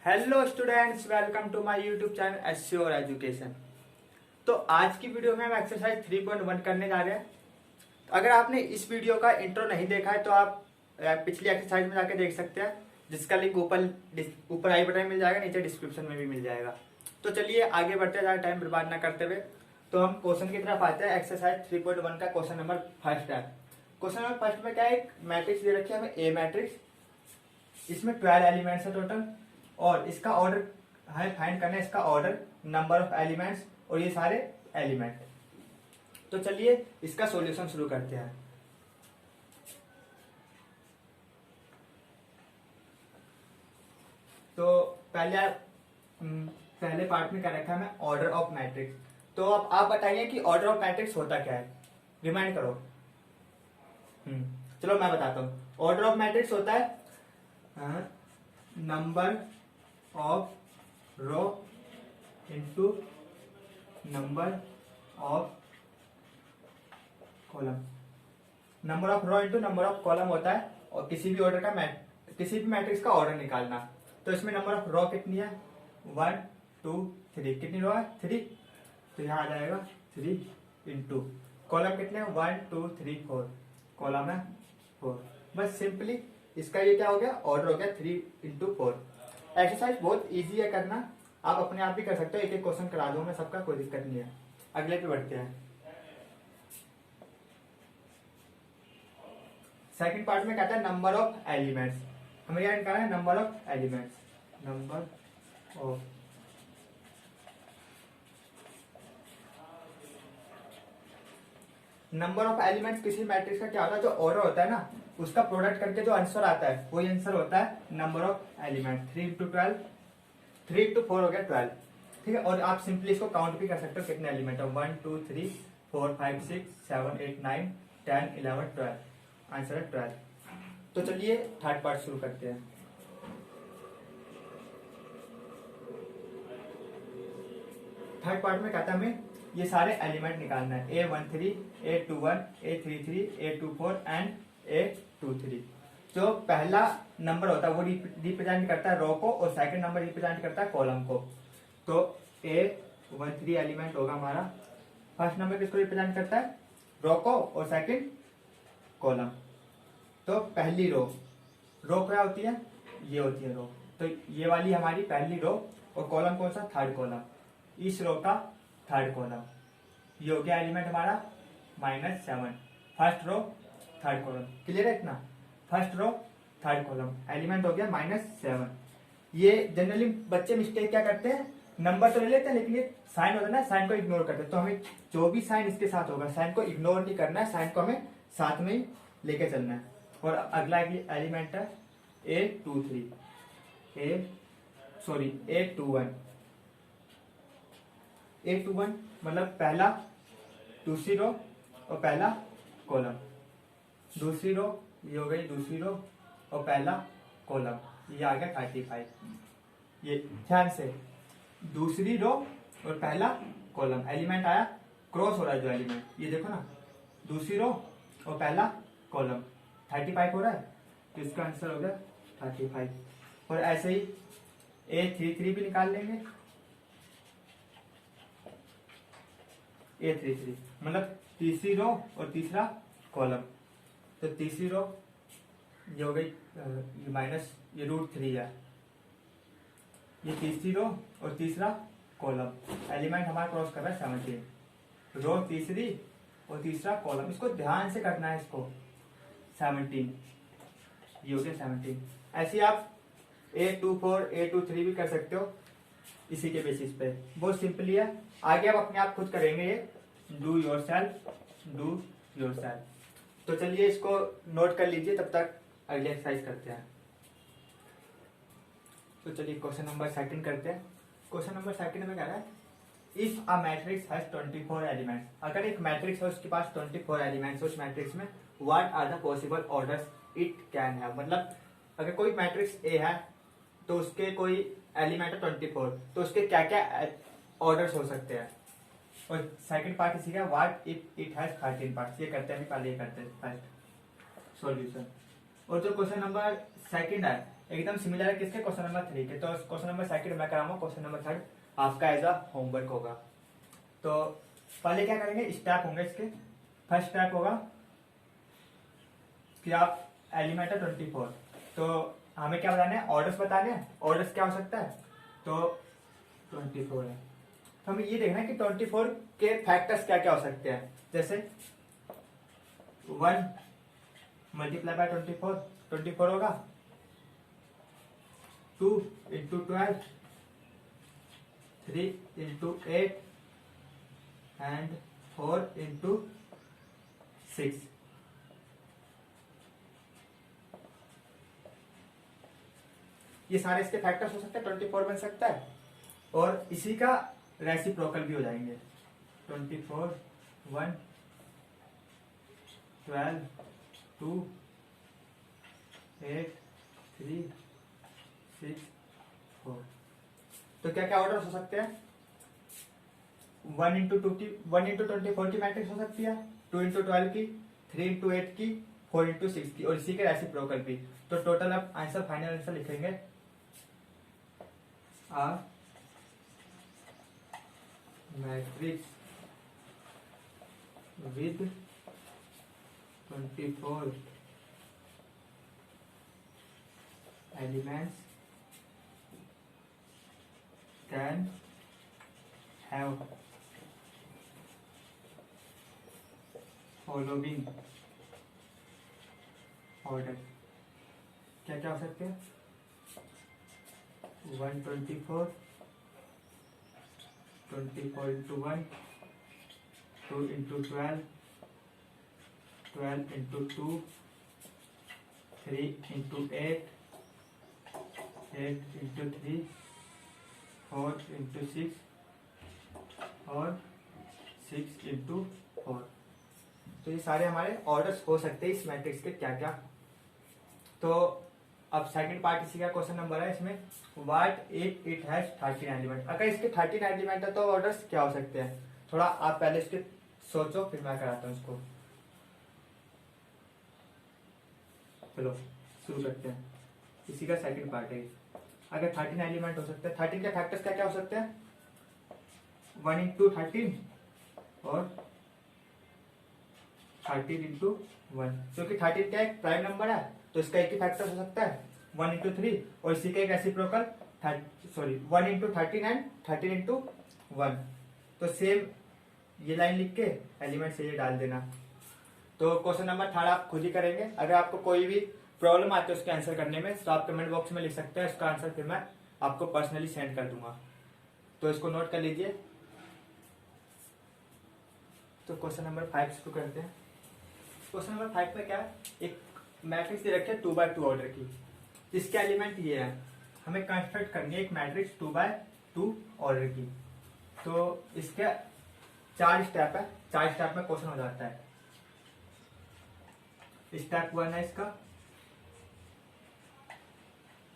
Hello students, welcome to my YouTube channel एससीओर education. तो आज की वीडियो में हम एक्सरसाइज 3.1 करने जा रहे हैं। तो अगर आपने इस वीडियो का इंट्रो नहीं देखा है तो आप पिछली एक्सरसाइज में जाके देख सकते हैं, जिसका लिंक ऊपर आई बटन में मिल जाएगा, नीचे डिस्क्रिप्शन में भी मिल जाएगा। तो चलिए आगे बढ़ते हैं, ज़्यादा टाइम बर्बाद ना करते हुए। तो हम क्वेश्चन की तरफ आते हैं। एक्सरसाइज 3.1 का क्वेश्चन नंबर फर्स्ट है। क्वेश्चन नंबर फर्स्ट में क्या है, एक मैट्रिक्स दे रखी है हमें, ए मैट्रिक्स। इसमें 12 एलिमेंट्स है टोटल, और इसका ऑर्डर हमें फाइंड करना है, इसका ऑर्डर, नंबर ऑफ एलिमेंट्स और ये सारे एलिमेंट। तो चलिए इसका सॉल्यूशन शुरू करते हैं। तो पहले पार्ट में क्या रखा है हमें, ऑर्डर ऑफ मैट्रिक्स। तो अब आप बताइए कि ऑर्डर ऑफ मैट्रिक्स होता क्या है, रिमाइंड करो। चलो मैं बताता हूँ। ऑर्डर ऑफ मैट्रिक्स होता है number of row into number of column. Number of row into number of column होता है, और किसी भी ऑर्डर का किसी भी मैट्रिक्स का ऑर्डर निकालना। तो इसमें नंबर ऑफ रो कितनी है, 1 2 3। कितनी रो है, 3। तो यहाँ आ जाएगा 3 इंटू कॉलम कितने हैं, 1 2 3 4। कॉलम है 4। बस सिंपली इसका ये क्या हो गया, ऑर्डर हो गया 3 इंटू 4। एक्सरसाइज बहुत इजी है करना, आप अपने आप भी कर सकते हो। एक एक क्वेश्चन करा दूं मैं सबका, कोई दिक्कत नहीं है। अगले पे बढ़ते हैं। सेकंड पार्ट में कहता है नंबर ऑफ एलिमेंट्स। हमें क्या निकालना है, number of elements. Number of number of elements किसी मैट्रिक्स का क्या होता है, जो ऑर्डर होता है ना, उसका प्रोडक्ट करके जो आंसर आता है वही आंसर होता है number of element. 3 into 12, 3 into 4 हो गया 12। ठीक है, और आप सिंपली इसको काउंट भी कर सकते हो, कितने एलिमेंट है, 1 2 3 4 5 6 7 8 9 10 11 12। आंसर है 12। तो चलिए थर्ड पार्ट शुरू करते हैं। थर्ड पार्ट में कहता है हमें ये सारे एलिमेंट निकालना है, A13 A21 A33 A24 and A23। जो पहला नंबर होता है वो रिप्रेजेंट करता है रो को, और सेकंड नंबर रिप्रेजेंट करता है कॉलम को। तो A13 एलिमेंट होगा हमारा। फर्स्ट नंबर किसको रिप्रेजेंट करता है, रो को, और सेकंड कॉलम। तो पहली रो क्या होती है, ये होती है रो। तो ये वाली हमारी पहली रो, और कॉलम कौन सा, थर्ड कॉलम। इस रो का थर्ड कॉलम, ये हो गया एलिमेंट हमारा -7। First row third column, clear है इतना। First row third column, element हो गया -7। ये जनरली बच्चे मिस्टेक क्या करते हैं, नंबर तो ले लेते हैं, लेकिन ये साइन होता है ना, साइन को इग्नोर करते हैं। तो हमें जो भी साइन इसके साथ होगा, साइन को इग्नोर नहीं करना है, साइन को हमें साथ में ही लेके चलना है। और अगला एलिमेंट है A23 A21 मतलब पहला, दूसरी रो और पहला कॉलम। दूसरी रो ये हो गई दूसरी रो और पहला कॉलम, ये आ गया 35। ये ध्यान से, दूसरी रो और पहला कॉलम, एलिमेंट आया, क्रॉस हो रहा है जो एलिमेंट, ये देखो ना, दूसरी रो और पहला कॉलम 35 हो रहा है। तो इसका आंसर हो गया 35। और ऐसे ही A33 भी निकाल लेंगे। A33 मतलब तीसरी रो और तीसरा कॉलम। तो तीसरी रो ये हो गई, ये माइनस, ये √3 है। ये तीसरी रो और तीसरा कॉलम, एलिमेंट हमारा क्रॉस कर रहा है 17। रो तीसरी और तीसरा कॉलम, इसको ध्यान से करना है, इसको 17, ये हो गया 17। ऐसे आप A24 A23 भी कर सकते हो इसी के बेसिस पे, बहुत सिंपली है। आगे आप अपने आप खुद करेंगे, ये डू योर सेल्फ। तो चलिए इसको नोट कर लीजिए, तब तक अगली एक्सरसाइज करते हैं। तो चलिए क्वेश्चन नंबर सेकंड करते हैं। क्वेश्चन नंबर सेकंड में कह रहा है, if a matrix has 24 elements. अगर एक मैट्रिक्स है उसके पास 24 एलिमेंट्स, उस मैट्रिक्स में what are the possible orders it can have. मतलब अगर कोई मैट्रिक्स ए है तो उसके कोई एलिमेंट है 24, तो उसके क्या क्या ऑर्डर्स हो सकते हैं। और सेकंड पार्ट इसी का, what if it has 13 parts. ये करते हैं, पहले ये करते हैं फर्स्ट सॉल्यूशन। और जो क्वेश्चन नंबर सेकंड है, एकदम सिमिलर है किसके, क्वेश्चन नंबर 3 के। तो क्वेश्चन नंबर 2 मैं कराऊंगा, क्वेश्चन नंबर 3 आपका एज अ होमवर्क होगा। तो पहले क्या करेंगे, स्टेप होंगे इसके। फर्स्ट स्टेप होगा कि आप एलिमेंट है 24, तो हमें क्या बताना है, ऑर्डर्स बताने हैं। ऑर्डर्स क्या हो सकता है, तो 24 है, तो हमें ये देखना है कि 24 के फैक्टर्स क्या क्या हो सकते हैं। जैसे 1 मल्टीप्लाई बाय 24 होगा, 2 इंटू 12, 3 इंटू 8 एंड 4 इंटू 6। ये सारे इसके फैक्टर्स हो सकते हैं, 24 बन सकता है। और इसी का रेसिप्रोकल भी हो जाएंगे, 24 1 12 2 8 3 6 4। तो क्या क्या ऑर्डर हो सकते हैं, 1 इंटू 24 की मैट्रिक्स हो सकती है, 2 इंटू 12 की, 3 इंटू 8 की, 4 इंटू 6 की, और इसी के रेसिप्रोकल भी। तो टोटल आप आंसर, फाइनल आंसर लिखेंगे a matrix with 24 elements can have following order। क्या क्या हो सकते हैं, 124 24 into 1, 2 into 12, 12 into 2, 3 into 8, 8 into 3, 4 into 6 और 6 इंटू 4। तो ये सारे हमारे ऑर्डर्स हो सकते हैं इस मैट्रिक्स के क्या क्या। तो अब सेकंड पार्ट इसी का क्वेश्चन नंबर है, इसमें what if it has 13 element. अगर इसके 13 एलिमेंट है तो ऑर्डर्स क्या हो सकते हैं, थोड़ा आप पहले इसके सोचो, फिर मैं कराता हूँ इसको। चलो शुरू करते हैं, इसी का सेकंड पार्ट है। अगर 13 एलिमेंट हो सकते हैं, 13 के फैक्टर्स क्या क्या हो सकते हैं, 1 इंटू 13 और 13 इंटू 1, क्योंकि 13 क्या एक प्राइम नंबर है, तो इसका एक ही फैक्टर हो सकता है 1 इंटू 3, और इसी का एक रेसिप्रोकल 1 इंटू 13 एंड 13 इंटू 1। तो सेम ये लाइन लिख के एलिमेंट से ये डाल देना। तो क्वेश्चन नंबर 3 आप खुद ही करेंगे। अगर आपको कोई भी प्रॉब्लम आती है उसके आंसर करने में, तो आप कमेंट बॉक्स में लिख सकते हैं, इसका आंसर फिर मैं आपको पर्सनली सेंड कर दूंगा। तो इसको नोट कर लीजिए। तो क्वेश्चन नंबर 5 शुरू करते हैं। क्वेश्चन नंबर 5 में क्या है, एक मैट्रिक्स दे रखी है 2x2 ऑर्डर की, इसके एलिमेंट ये है, हमें कंस्ट्रक्ट करनी है एक मैट्रिक्स 2x2 ऑर्डर की। तो इसके 4 स्टेप है, 4 स्टेप में क्वेश्चन हो जाता है। स्टेप 1 है इसका,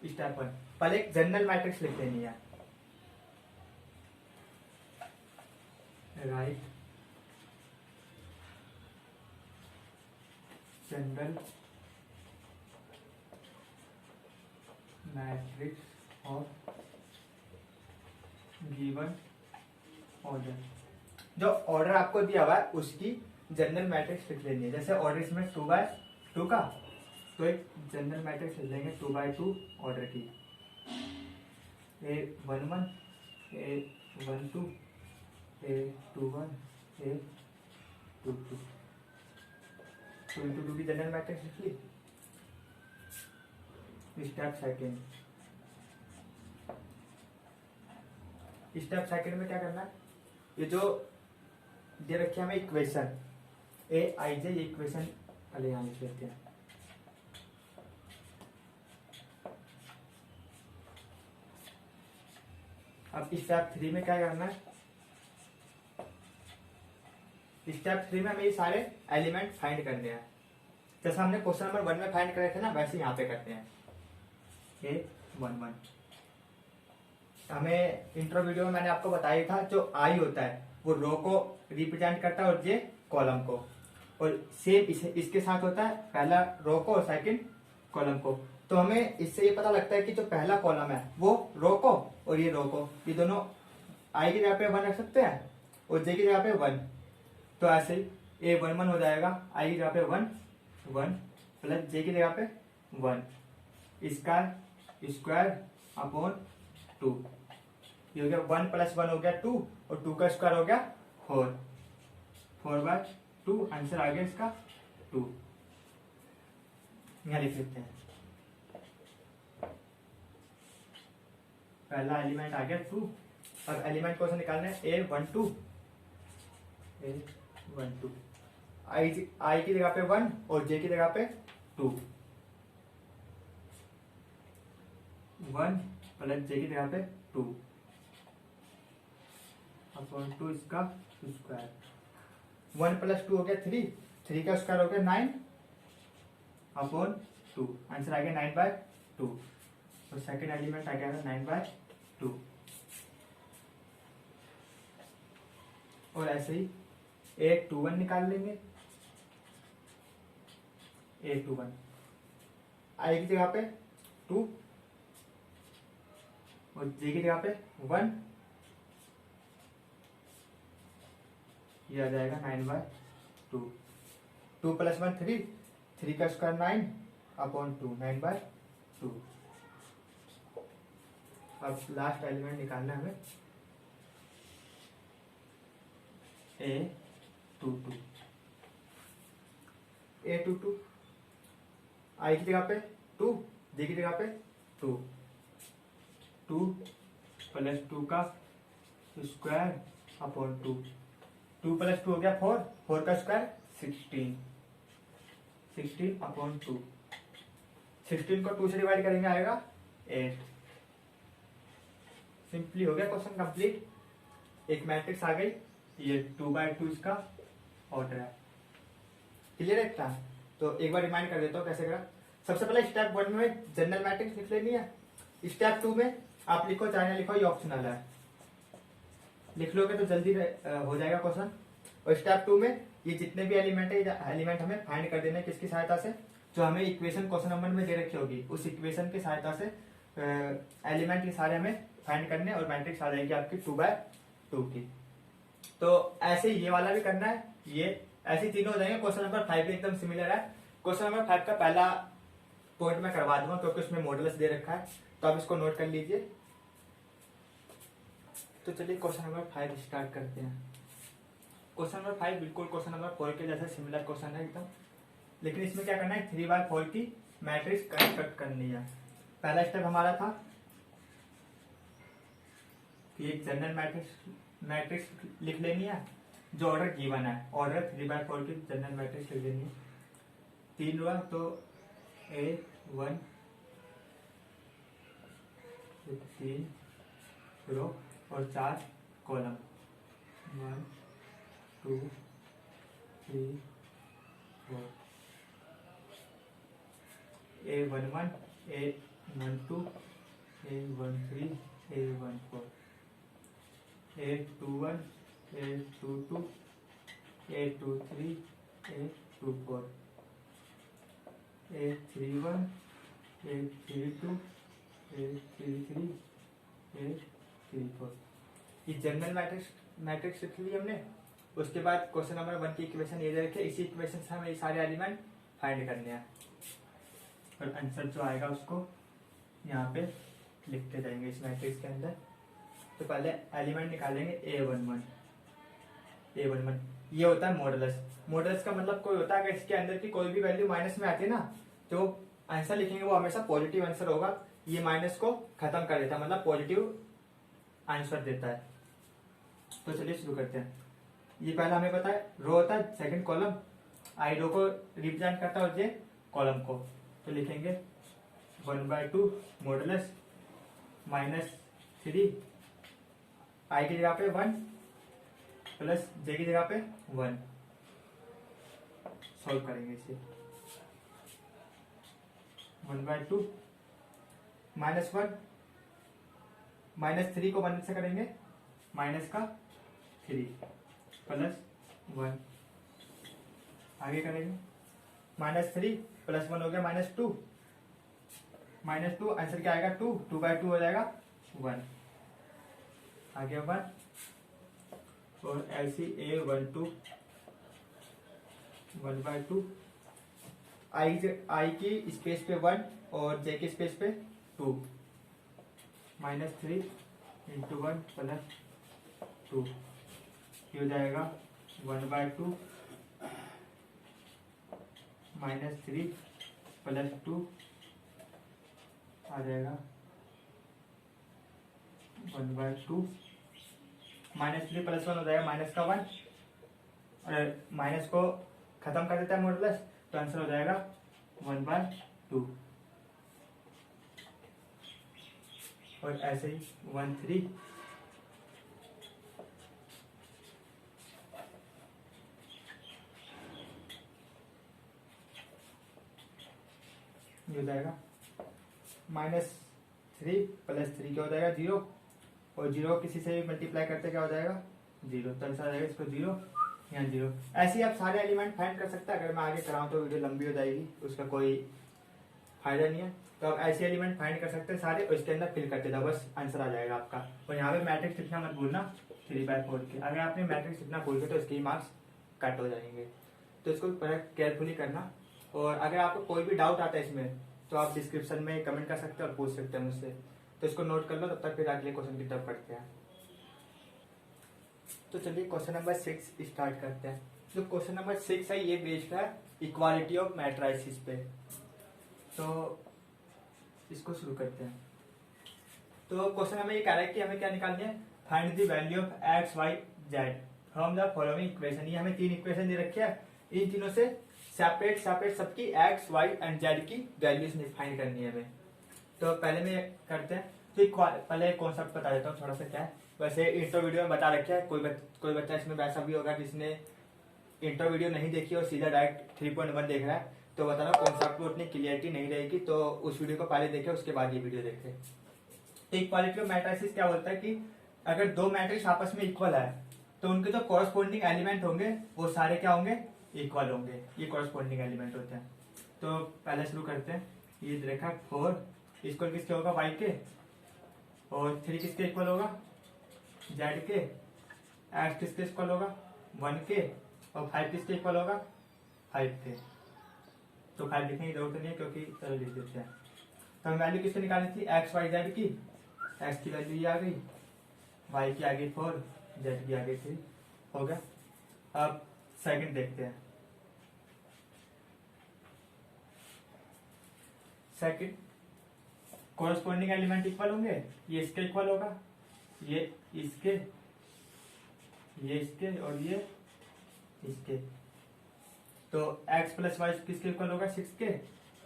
स्टेप 1 पहले एक जनरल मैट्रिक्स लिख लेनी है, right general matrix of given order. जो ऑर्डर आपको दिया हुआ है उसकी जनरल मैट्रिक्स लिख लेनी है। जैसे ऑर्डर इसमें 2x2 का, तो एक जनरल मैट्रिक्स लिख लेंगे 2x2 ऑर्डर की, A11 A12 A21 A22, 2 into 2 की जनरल मैट्रिक्स लिख ली। स्टेप सेकंड में क्या करना है, ये जो दे रखी है हमें इक्वेशन Aij, ये इक्वेशन पहले यहाँ लिख लेते हैं। अब स्टेप 3 में क्या करना है, स्टेप 3 में हमें ये सारे एलिमेंट फाइंड करने हैं। जैसा हमने क्वेश्चन नंबर 1 में फाइंड करे थे ना, वैसे यहाँ पे करते हैं। A11 हमें इंट्रो वीडियो में मैंने आपको बताया था, जो आई होता है वो रो को रिप्रेजेंट करता है और जे कॉलम को, और सेम इसके साथ होता है, पहला रो को और सेकंड कॉलम को। तो हमें इससे ये पता लगता है कि जो पहला कॉलम है वो रो को और ये रो को, ये दोनों आई की जगह पे 1 रख सकते हैं और जे की जगह पे 1। तो ऐसे ही ए 1 1 हो जाएगा, आई की जगह पे 1 1 प्लस जे की जगह पे 1 स्क्वायर स्क्वायर अपॉन 2। ये हो गया 1 + 1 हो गया 2 और 2 का स्क्वायर हो गया 4 4/2। आंसर आ गया इसका 2। यहाँ लिख लेते हैं, पहला एलिमेंट आ गया 2। अब एलिमेंट कौन सा निकालना है, A12 आई की जगह पे 1 और जे की जगह पे 2। 1 प्लस जे की जगह पे 2 अपॉन 2 इसका स्क्वायर। 1 + 2 हो गया 3, 3 का स्क्वायर हो गया 9 अपॉन 2। आंसर आ गया 9/2 और सेकेंड एलिमेंट आ गया 9/2। और ऐसे ही A21 निकाल लेंगे। A21 आई की जगह पे 2 और जे की जगह पे 1, ये आ जाएगा 9/2। 2 + 1 3, 3 का स्क्वायर 9 अपॉन 2 9/2। अब लास्ट एलिमेंट निकालना है हमें A22 आई की जगह पे 2, जे की जगह पे 2 2 + 2 का स्क्वायर अपॉन 2 2 + 2 हो गया 4, 4 का स्क्वायर 16 16 अपॉन 2। 16 को 2 से डिवाइड करेंगे आएगा 8। सिंपली हो गया क्वेश्चन कंप्लीट। एक मैट्रिक्स आ गई, ये 2/2 इसका ऑर्डर है। क्लियर है इतना? तो एक बार रिमाइंड कर देता हूँ कैसे करा। सबसे पहले स्टेप 1 में जनरल मैट्रिक्स लिख लेनी है। स्टेप 2 में आप लिखो चाहे ना लिखो, ये ऑप्शनल है, लिख लोगे तो जल्दी हो जाएगा क्वेश्चन। और स्टेप 2 में ये जितने भी एलिमेंट है, एलिमेंट हमें फाइंड कर देना है किसकी सहायता से, जो हमें इक्वेशन क्वेश्चन नंबर में दे रखी होगी उस इक्वेशन की सहायता से एलिमेंट के सारे हमें फाइंड करने और मैट्रिक्स आ जाएगी आपकी 2/2 की। तो ऐसे ये वाला भी करना है, ये ऐसे तीनों हो जाएंगे। क्वेश्चन नंबर 5 भी एकदम सिमिलर है। क्वेश्चन नंबर 5 का पहला पॉइंट मैं करवा दूंगा क्योंकि उसमें मॉडल्स दे रखा है, तो आप इसको नोट कर लीजिए। तो चलिए क्वेश्चन नंबर 5 स्टार्ट करते हैं। क्वेश्चन नंबर 5 बिल्कुल क्वेश्चन नंबर 4 के जैसा सिमिलर क्वेश्चन है एकदम, लेकिन इसमें क्या करना है, 3/4 की मैट्रिक्स कंस्ट्रक्ट करनी है। पहला स्टेप हमारा था कि एक जनरल मैट्रिक्स लिख लेनी है जो ऑर्डर गिवन है। ऑर्डर 3/4 की जनरल मैट्रिक्स लिख लेनी है। 3 रो तो A1 3 रो और 4 column 1 2 3 4। A11 A12 A13 A14 A21 A22 A23 A24 A31 A32 A33 A34। ये जनरल मैट्रिक्स लिख ली हमने। उसके बाद क्वेश्चन नंबर 1 की इक्वेशन ये दे रखी है, इसी इक्वेशन से हमें ये सारे एलिमेंट फाइंड करने हैं और आंसर जो आएगा उसको यहाँ पे लिखते जाएंगे इस मैट्रिक्स के अंदर। तो पहले एलिमेंट निकालेंगे A11 ये होता है मॉडुलस। मॉडुलस का मतलब कोई होता है अगर इसके अंदर की कोई भी वैल्यू माइनस में आती है ना, तो आंसर लिखेंगे वो हमेशा पॉजिटिव आंसर होगा। ये माइनस को खत्म कर देता है, मतलब पॉजिटिव आंसर देता है। तो चलिए शुरू करते हैं। ये पहला हमें पता है रो होता है, सेकंड कॉलम आई रो को रिप्रेजेंट करता है और जे कॉलम को। तो लिखेंगे 1/2 मॉडुलस -3 आई की जगह पे 1 प्लस जे की जगह पे 1। सॉल्व करेंगे इसे। 1/2 -1 -3 को 1 से करेंगे माइनस का 3 प्लस 1। आगे करेंगे -3 + 1 हो गया -2 -2 आंसर क्या आएगा 2, 2/2 हो जाएगा 1, आ गया 1। और ऐसी A12 1/2, आई की स्पेस पे 1 और जे की स्पेस पे 2, -3 × 1 + 2, ये हो जाएगा 1/2 -3 + 2 आ जाएगा 1/2, -3 + 1 हो जाएगा -1, और माइनस को खत्म कर देता है मॉडुलस, तो आंसर हो जाएगा 1/2। और ऐसे ही 1/3 ये हो जाएगा -3 + 3 क्या हो जाएगा 0, और 0 किसी से भी मल्टीप्लाई करते क्या हो जाएगा 0, तो आंसर आ जाएगा इसको 0, यहाँ 0। ऐसे ही आप सारे एलिमेंट फाइंड कर सकते हैं। अगर मैं आगे कराऊँ तो वीडियो लंबी हो जाएगी, उसका कोई फायदा नहीं है। तो आप ऐसे एलिमेंट फाइंड कर सकते हैं सारे, और इसके अंदर फिल करते जाओ, बस आंसर आ जाएगा आपका। और यहाँ पे मैट्रिक्स लिखना मत भूलना 3/4 के, अगर आपने मैट्रिक्स लिखना भूल गए तो इसके मार्क्स कट हो जाएंगे। तो इसको केयरफुली करना। और अगर आपको कोई भी डाउट आता है इसमें, तो आप डिस्क्रिप्शन में कमेंट कर सकते हैं और पूछ सकते हैं मुझसे। तो इसको नोट कर लो, तब तक फिर अगले क्वेश्चन की तरफ पढ़ते हैं। तो चलिए क्वेश्चन नंबर 6 स्टार्ट करते हैं। जो क्वेश्चन नंबर 6 है ये बेस्ड है इक्वालिटी ऑफ मैट्राइसिस पे। तो इसको शुरू करते हैं। तो क्वेश्चन हमें ये कह रहा है कि हमें क्या निकालनी है, find the value of x y z from the following equation. ये हमें 3 इक्वेशन दे रखी है, इन तीनों से सेपरेट सबकी एक्स वाई एंड जेड की वैल्यूज फाइंड करनी है हमें। तो पहले में करते हैं। तो पहले कॉन्सेप्ट बता देता हूँ थोड़ा सा क्या है। वैसे इंट्रो वीडियो में बता रखा है, कोई बच्चा इसमें वैसा भी होगा जिसने इंट्रो वीडियो नहीं देखी और सीधा डायरेक्ट 3.1 देख रहा है, तो बता रहा हूँ कॉन्सेप्ट में उतनी क्लियरिटी नहीं रहेगी, तो उस वीडियो को पहले देखे उसके बाद ये वीडियो देखे। तो इक्वालिटी ऑफ मैट्रिसेस क्या बोलता है कि अगर दो मैट्रिक्स आपस में इक्वल है तो उनके जो कॉरस्पॉन्डिंग एलिमेंट होंगे वो सारे क्या होंगे, इक्वल होंगे। ये कॉरस्पॉन्डिंग एलिमेंट होते हैं। तो पहले शुरू करते हैं। ये देखा 4 इक्वल किसके होगा वाई के, और 3 किसके इक्वल होगा जेड के, एक्स किसके इक्वल होगा 1 के, और 5 किसके इक्वल होगा 5 के। तो 5 लिखने की जरूरत नहीं है क्योंकि चलो लिख देते हैं। तो हम वैल्यू किसकी निकालनी थी, एक्स वाई जेड की। एक्स की वैल्यू ये आ गई, वाई की आ गई 4, जेड की आ गई 3, हो गया। अब सेकंड देखते हैं। सेकंड कॉरस्पॉन्डिंग एलिमेंट इक्वल होंगे, ये इसके इक्वल होगा, ये इसके, ये इसके, और ये इसके। तो x + y किसके इक्वल होगा 6 के,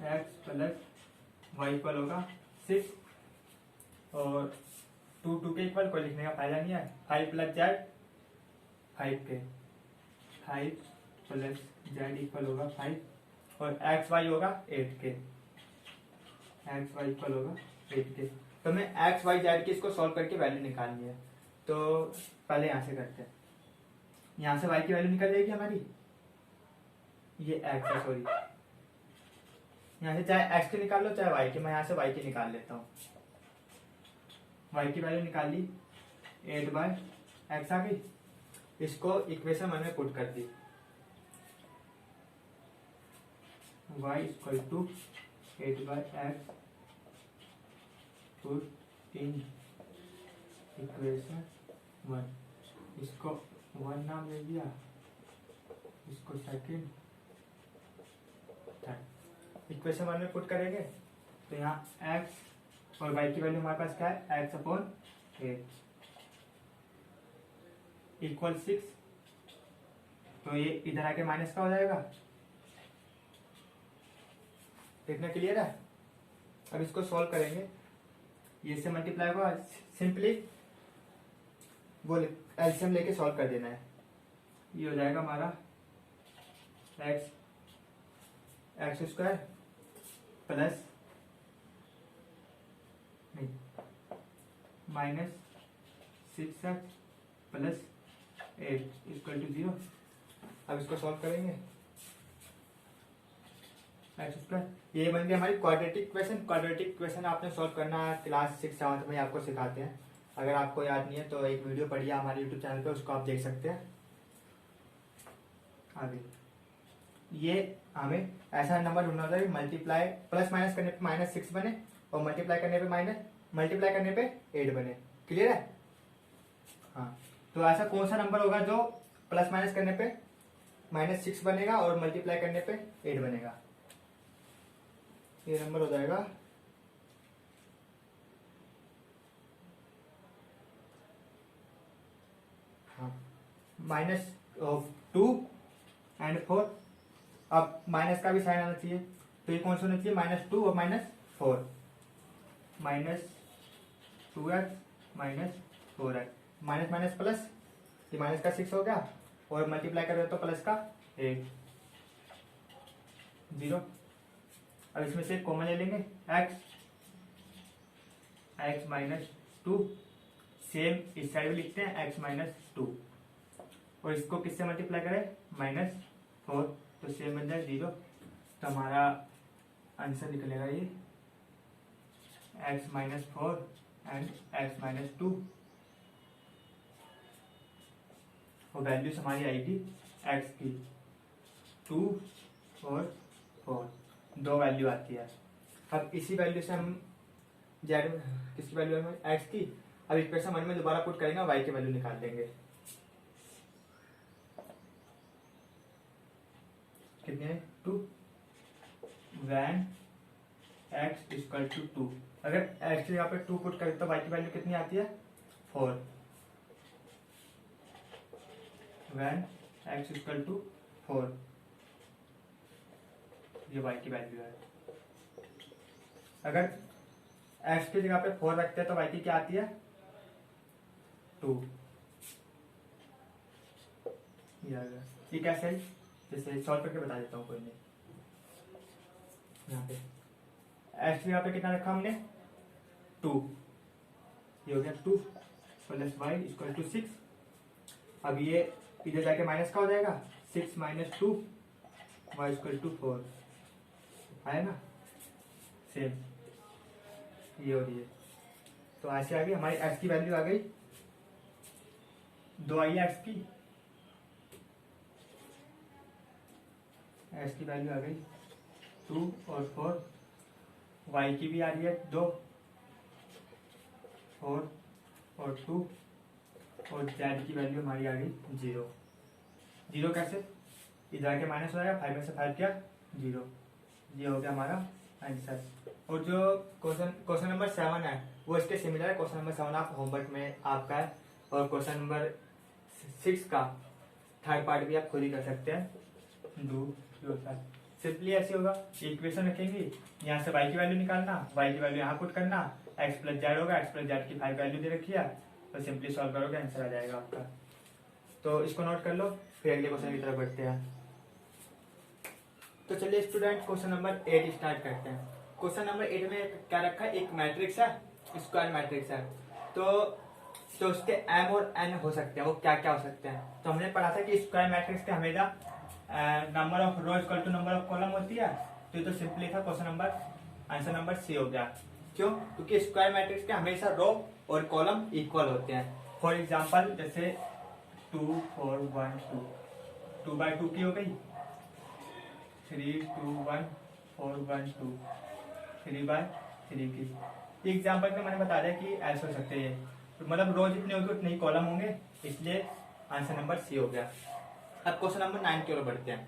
x + y इक्वल होगा 6, और 2 के इक्वल कोई लिखने का फायदा नहीं है। 5 + z 5 के, 5 + z इक्वल होगा 5, और x y होगा 8 के, एक्स वाई इक्वल होगा 8 के। तो हमें एक्स वाई जेड की इसको सॉल्व करके वैल्यू निकालनी है। तो पहले यहाँ से करते हैं। यहाँ से वाई की वैल्यू निकल जाएगी हमारी, ये एक्स है सॉरी, यहाँ से चाहे एक्स की निकाल लो चाहे वाई की, मैं यहाँ से वाई की निकाल लेता हूँ। वाई की वैल्यू निकाल ली, 8/x आ गई। इसको इक्वेशन मैंने पुट कर दी, y = 8/x put in equation 1। इसको 1 नाम ले दिया, इसको सेकंड, थर्ड। इक्वेशन 1 में पुट करेंगे तो यहाँ x और y की वैल्यू हमारे पास क्या है, x/8 इक्वल 6। तो ये इधर आके माइनस का हो जाएगा। देखना क्लियर है। अब इसको सॉल्व करेंगे, ये से मल्टीप्लाई होगा, सिंपली वो एलसीएम लेके सॉल्व कर देना है। ये हो जाएगा हमारा x² प्लस नहीं -6x + 8 = 0। अब इसको सॉल्व करेंगे एक्स स्क्वायर। ये बन गई हमारी क्वाड्रेटिक इक्वेशन। क्वाड्रेटिक इक्वेशन आपने सॉल्व करना क्लास 6-7 में आपको सिखाते हैं। अगर आपको याद नहीं है तो एक वीडियो पढ़िए हमारे यूट्यूब चैनल पे, उसको आप देख सकते हैं। आगे ये हमें ऐसा नंबर ढूंढना होता है मल्टीप्लाई प्लस माइनस करने पे -6 बने और मल्टीप्लाई करने पे 8 बने। क्लियर है? हाँ, तो ऐसा कौन सा नंबर होगा जो प्लस माइनस करने पे -6 बनेगा और मल्टीप्लाई करने पे 8 बनेगा? ये नंबर हो जाएगा हाँ -2 एंड 4। अब माइनस का भी साइन आना चाहिए, तो ये कौन सा होना चाहिए? -2 और -4, -2x -4x, minus minus plus, ये माइनस का 6 हो गया और मल्टीप्लाई कर रहे हो तो प्लस का 8, 0। अब इसमें से कॉमन ले लेंगे x -2, सेम इस साइड भी लिखते हैं x -2 और इसको किससे मल्टीप्लाई करें? -4, तो सेम बन जाए 0। तो हमारा आंसर निकलेगा ये x -4 एंड x -2 और वैल्यूज हमारी आएगी x की 2 और 4, 2 वैल्यू आती है। अब इसी वैल्यू से हम जेड किसकी वैल्यू है? x की। अब इक्वेशन 1 में दोबारा पुट करेंगे और y की वैल्यू निकाल देंगे। कितने हैं? 2 वैन x = 2। अगर x की जगह पे 2 पुट करें तो y की वैल्यू कितनी आती है? 4। वैन x = 4, ये y की वैल्यू है। अगर x की जगह पे 4 रखते हैं तो y की क्या आती है? 2। ये कैसे है? जैसे सॉल्व करके बता देता हूँ, कोई नहीं। यहाँ पे x की जगह पे कितना रखा हमने? 2। ये हो गया 2 + y = 6। अब ये इधर जाके माइनस का हो जाएगा, 6 - 2 y = 4 आया ना? सेम ये हो रही है। तो ऐसे आ गई हमारी x की वैल्यू आ गई 2 आई है। x की वैल्यू आ गई 2 और 4, y की भी आ रही है 2, 4 और 2 और z की वैल्यू हमारी आ गई 0। 0 कैसे? इधर के माइनस हो जाएगा, 5 में से 5 क्या? 0। ये हो गया हमारा आंसर। और जो क्वेश्चन नंबर 7 है वो इसके सिमिलर है। क्वेश्चन नंबर 7 आप होमवर्क में आपका है और क्वेश्चन नंबर 6 का थर्ड पार्ट भी आप खुद ही कर सकते हैं। सिंपली ऐसे होगा, इक्वेशन रखेंगे, यहाँ से y की वैल्यू निकालना, y की वैल्यू यहाँ पुट करना, x + z होगा, x + z की 5 वैल्यू दे रखी है, तो सिंपली सॉल्व करोगे आंसर आ जाएगा आपका। तो इसको नोट कर लो, फिर अगले क्वेश्चन की तरफ बढ़ते हैं। तो चलिए स्टूडेंट क्वेश्चन नंबर 8 स्टार्ट करते हैं। क्वेश्चन नंबर 8 में क्या रखा है? एक मैट्रिक्स है, स्क्वायर मैट्रिक्स है। तो उसके m और n हो सकते हैं, वो क्या क्या हो सकते हैं? तो हमने पढ़ा था कि स्क्वायर मैट्रिक्स के हमेशा number of row = number of column होती है। तो सिंपली था question number, answer number C हो गया। क्यों? क्योंकि स्क्वायर मैट्रिक्स के हमेशा रो और कॉलम इक्वल होते हैं। फॉर एग्जांपल जैसे 2 4 1 2, 2/2 की हो गई, 3 2 1 4 1 2, 3/3 की। एग्जाम्पल में मैंने बता दिया कि ऐसे हो सकते हैं, तो मतलब रो जितने होंगे उतने ही कॉलम होंगे, इसलिए आंसर नंबर सी हो गया। अब क्वेश्चन नंबर 9 की ओर बढ़ते हैं।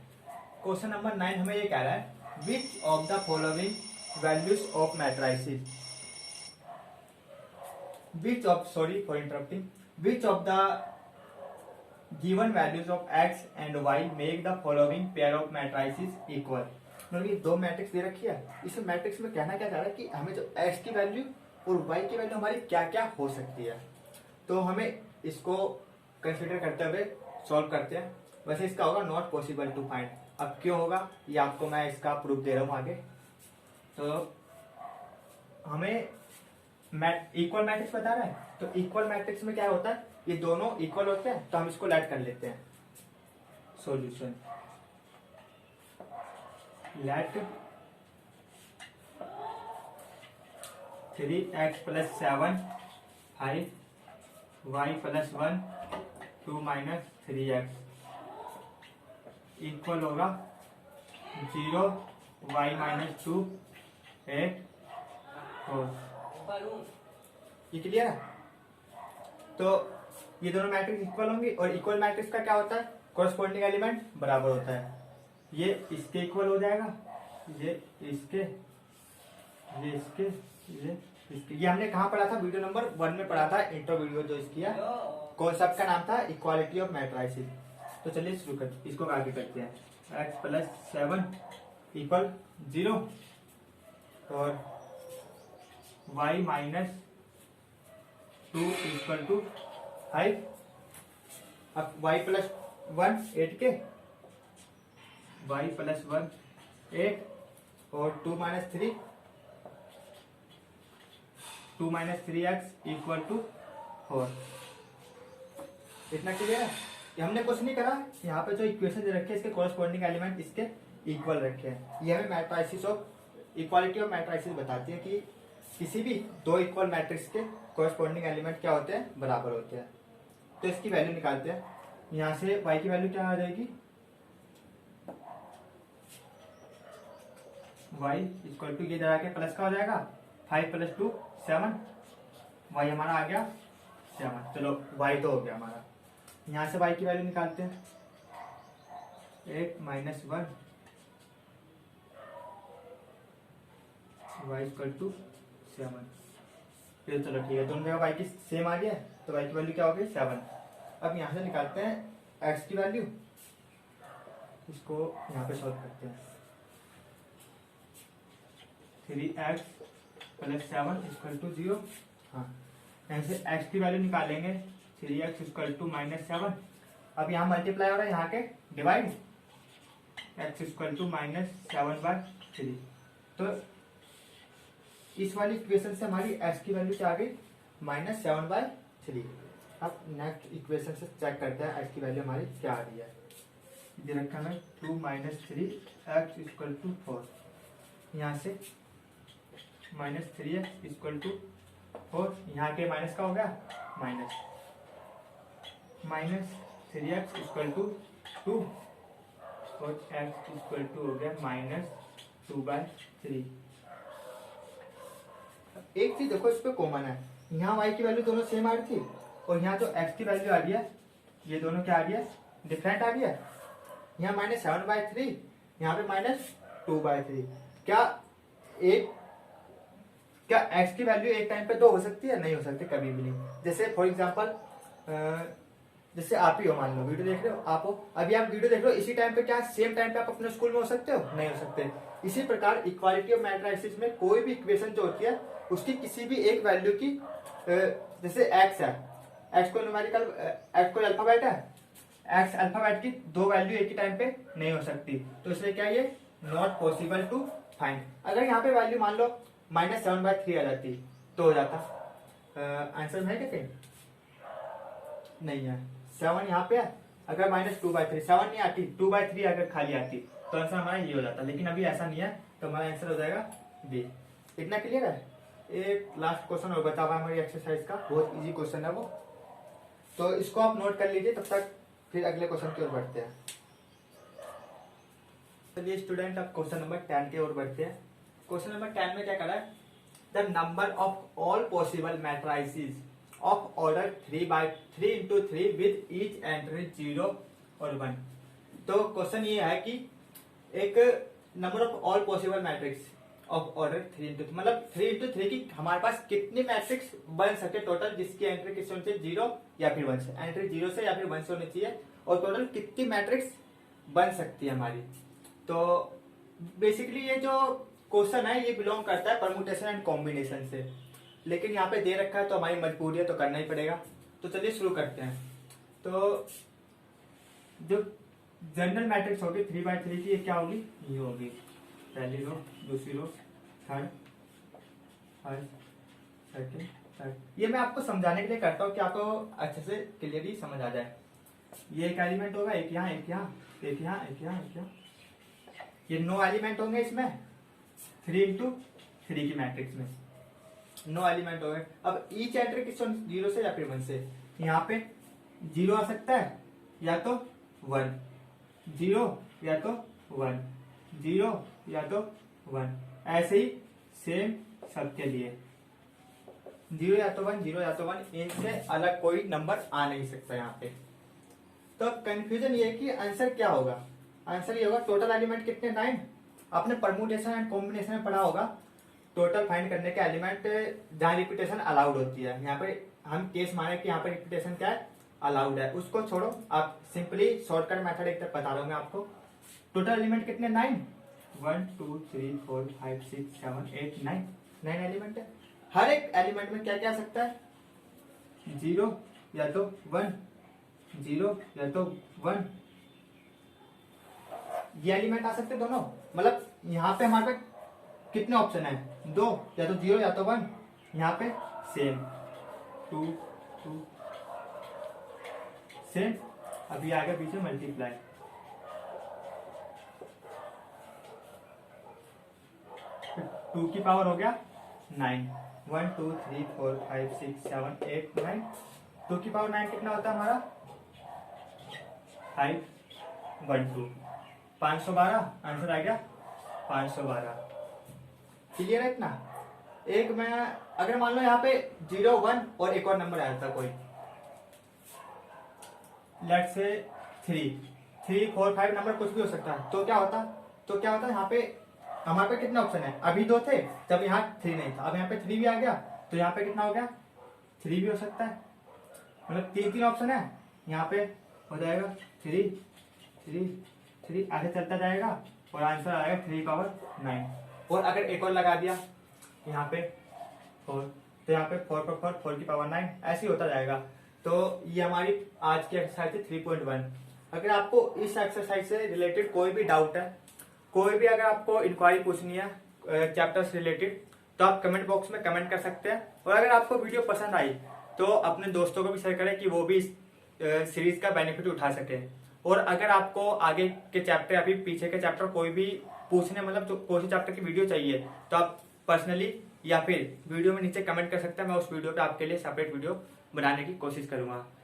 क्वेश्चन नंबर 9 हमें ये कह रहा है, which of the following values of matrices, which of the given values of x and y make the following pair of matrices equal. मतलब ये दो मैट्रिक्स दे रखी है, इस मैट्रिक्स में कहना क्या चाह रहा है कि हमें जो x की वैल्यू और y की वैल्यू हमारी क्या क्या हो सकती है। तो हमें इसको कंसिडर करते हुए सॉल्व करते हैं। वैसे इसका होगा नॉट पॉसिबल टू फाइंड। अब क्यों होगा ये आपको मैं इसका प्रूफ दे रहा हूँ आगे। तो हमें इक्वल मैट्रिक्स बता रहा है, तो इक्वल मैट्रिक्स में क्या होता है, ये दोनों इक्वल होते हैं, तो हम इसको लेट कर लेते हैं। Solution let 3x+7 5 y+1 2 - 3x equal होगा 0 y-2 8 4। ये क्लियर है? तो ये दोनों मैट्रिक्स इक्वल होंगी और इक्वल मैट्रिक्स का क्या होता है, कोरस्पॉन्डिंग एलिमेंट बराबर होता है। ये इसके इक्वल हो जाएगा, ये इसके, ये इसके, ये इसके। ये हमने कहाँ पढ़ा था, वीडियो नंबर 1 में पढ़ा था, इंट्रो वीडियो जो इसकी है। कॉन्सेप्ट का नाम था इक्वालिटी ऑफ मैट्रिसेस। तो चलिए शुरू करते, इसको आगे करते हैं। x+7 इक्वल 0 और y-2 इक्वल टू 5। अब y+1 8 के, y+1 8 और 2 - 3 2 - 3x इक्वल टू 4। इतना क्लियर है? ये हमने कुछ नहीं करा, यहाँ पे जो इक्वेशन दे रखे हैं इसके कोरस्पॉन्डिंग एलिमेंट इसके इक्वल रखे हैं। ये हमें matrices of equality of matrices बताती है कि किसी भी दो इक्वल मैट्रिक्स के कोरस्पॉन्डिंग एलिमेंट क्या होते हैं, बराबर होते हैं। तो इसकी वैल्यू निकालते हैं। यहाँ से y की वैल्यू क्या आ जाएगी, y इक्वल टू ये जरा के प्लस का हो जाएगा 5 + 2 7, y हमारा आ गया 7। चलो y तो हो गया हमारा। यहाँ से y की वैल्यू निकालते हैं 8 - 1 y इक्वल टू 7। फिर चलो ठीक है, दोनों जगह y की सेम आ गया, तो y की वैल्यू क्या हो गई 7। अब यहाँ से निकालते हैं x की वैल्यू, इसको यहाँ पे सॉल्व करते हैं। 3x+7 equal to 0। हाँ, यहाँ से x की वैल्यू निकालेंगे 3x इक्वल टू -7। अब यहाँ मल्टीप्लाई हो रहा है, यहाँ के डिवाइड, x इक्वल टू -7/3। तो इस वाली इक्वेशन से हमारी x की वैल्यू क्या आ गई, -7/3। अब नेक्स्ट इक्वेशन से चेक करते हैं x की वैल्यू हमारी क्या आ रही है। ये रखा है 2 - 3x इक्वल टू 4। यहाँ से -3x इक्वल टू 4, यहाँ के माइनस का हो गया -3x इक्वल टू 2 और x इक्वल टू हो गया -2/3। एक चीज देखो, इस पे कॉमन है, यहाँ y की वैल्यू दोनों सेम आ रही थी और यहाँ जो x की वैल्यू आ रही है, ये दोनों क्या आ रही है, डिफरेंट आ रही है। यहाँ -7/3, यहाँ पे -2/3। क्या x की वैल्यू एक टाइम पे दो हो सकती है? नहीं हो सकती, कभी भी नहीं। जैसे फॉर एग्जांपल, जैसे आप ही हो, मान लो वीडियो देख रहे हो, आप हो, अभी आप वीडियो देख रहे हो, इसी टाइम पे क्या सेम टाइम पे आप अपने स्कूल में हो सकते हो? नहीं हो सकते। इसी प्रकार इक्वालिटी ऑफ मैट्रिसेस में कोई भी इक्वेशन जो होती है उसकी किसी भी एक वैल्यू की, जैसे x है, x को न्यूमेरिकल, x को अल्फाबेट है, x अल्फाबेट की दो वैल्यू एक ही टाइम पे नहीं हो सकती। तो इसलिए क्या, ये नॉट पॉसिबल टू फाइंड। अगर यहाँ पे वैल्यू मान लो -7/3 आ जाती तो हो जाता। आंसर है क्या कहीं? नहीं है। 7 यहाँ पे है, अगर -2/3, 7 नहीं आती, 2/3 अगर खाली आती तो आंसर हमारा ये हो जाता। लेकिन अभी ऐसा नहीं है, तो हमारा आंसर हो जाएगा बी। इतना क्लियर है? एक लास्ट क्वेश्चन और बता हुआ हमारी एक्सरसाइज का, बहुत इजी क्वेश्चन है वो, तो इसको आप नोट कर लीजिए। तब तक फिर अगले क्वेश्चन की ओर बढ़ते हैं। चलिए स्टूडेंट, अब क्वेश्चन नंबर 10 की ओर बढ़ते हैं। क्वेश्चन नंबर 10 में क्या करा है, the number of all possible matrices of order 3x3 with each entry 0 और 1। तो क्वेश्चन ये है कि एक number of all possible matrix of order 3x3, मतलब 3x3 की हमारे पास कितनी मैट्रिक्स बन सके टोटल, जिसकी एंट्री किस से 0 या फिर 1 से, एंट्री 0 से या फिर 1 से होनी चाहिए, और टोटल कितनी मैट्रिक्स बन सकती है हमारी। तो बेसिकली ये जो क्वेश्चन है ये बिलोंग करता है परमुटेशन एंड कॉम्बिनेशन से, लेकिन यहाँ पे दे रखा है तो हमारी मजबूरी है, तो करना ही पड़ेगा। तो चलिए शुरू करते हैं। तो जो जनरल मैट्रिक्स होगी 3x3 की, ये क्या होगी, ये होगी पहली रो, दूसरी रो, थर्ड, फर्स्ट, सेकंड, थर्ड। ये मैं आपको समझाने के लिए करता हूँ कि आपको अच्छे से क्लियरली समझ आ जाए। ये एक एलिमेंट होगा, एक यहाँ, एक यहाँ, एक यहाँ, एक यहाँ, एक यहाँ। ये 9 एलिमेंट होंगे इसमें 3x3 की मैट्रिक्स में। नो एलिमेंट हो गए। अब ईच एंट्री किस 0 से या फिर 1 से, यहाँ पे 0 आ सकता है या तो 1, 0 या तो 1, 0 या तो 1, ऐसे ही सेम सबके लिए 0 या तो 1, 0 या तो 1, इनसे अलग कोई नंबर आ नहीं सकता यहाँ पे। तो कंफ्यूजन ये है कि आंसर क्या होगा। आंसर ये होगा टोटल एलिमेंट कितने 9। आपने परमुटेशन एंड कॉम्बिनेशन में पढ़ा होगा टोटल फाइंड करने के एलिमेंट जहां रिपीटेशन अलाउड होती है। यहाँ पे हम केस माने कि यहाँ पे रिपीटेशन क्या है, अलाउड है, उसको छोड़ो, आप सिंपली शॉर्टकट मेथड एक तरफ बता रहा हूँ मैं आपको। टोटल एलिमेंट कितने 9, 1 2 3 4 5 6 7 8 9 एलिमेंट है। हर एक एलिमेंट में क्या क्या आ सकता है, 0 या तो 1, 0 या तो 1, ये एलिमेंट आ सकते दोनों। मतलब यहाँ पे हमारे पे कितने ऑप्शन है, 2, या तो 0 या तो 1, यहाँ पे सेम 2 2 सेम। अभी आगे पीछे मल्टीप्लाई, टू की पावर हो गया 9, 1 2 3 4 5 6 7 8 9, 2 की पावर 9 कितना होता है हमारा 5 1 2, 512 आंसर आ गया 512। क्लियर है इतना। एक मैं अगर मान लो यहाँ पे 0 1 और एक और नंबर आया था कोई, लेट से 3 4 5 नंबर कुछ भी हो सकता है, तो क्या होता यहाँ पे हमारे पे कितने ऑप्शन है, अभी 2 थे जब यहाँ 3 नहीं था, अब यहाँ पे 3 भी आ गया, तो यहाँ पे कितना हो गया 3 भी हो सकता है। मतलब 3 ऑप्शन है, यहाँ पे हो जाएगा 3 3 3, ऐसे चलता जाएगा और आंसर आएगा 3 पावर 9। और अगर एक और लगा दिया यहाँ पे 4, तो यहाँ पे 4 पर 4 4 की पावर 9, ऐसे ही होता जाएगा। तो ये हमारी आज की एक्सरसाइज है 3.1। अगर आपको इस एक्सरसाइज से रिलेटेड कोई भी डाउट है, कोई भी अगर आपको इंक्वायरी पूछनी है चैप्टर से रिलेटेड, तो आप कमेंट बॉक्स में कमेंट कर सकते हैं। और अगर आपको वीडियो पसंद आई तो अपने दोस्तों को भी शेयर करें कि वो भी इस सीरीज का बेनिफिट उठा सके। और अगर आपको आगे के चैप्टर या फिर पीछे के चैप्टर कोई भी पूछने, मतलब जो कोई चैप्टर की वीडियो चाहिए, तो आप पर्सनली या फिर वीडियो में नीचे कमेंट कर सकते हैं। मैं उस वीडियो पे आपके लिए सेपरेट वीडियो बनाने की कोशिश करूंगा।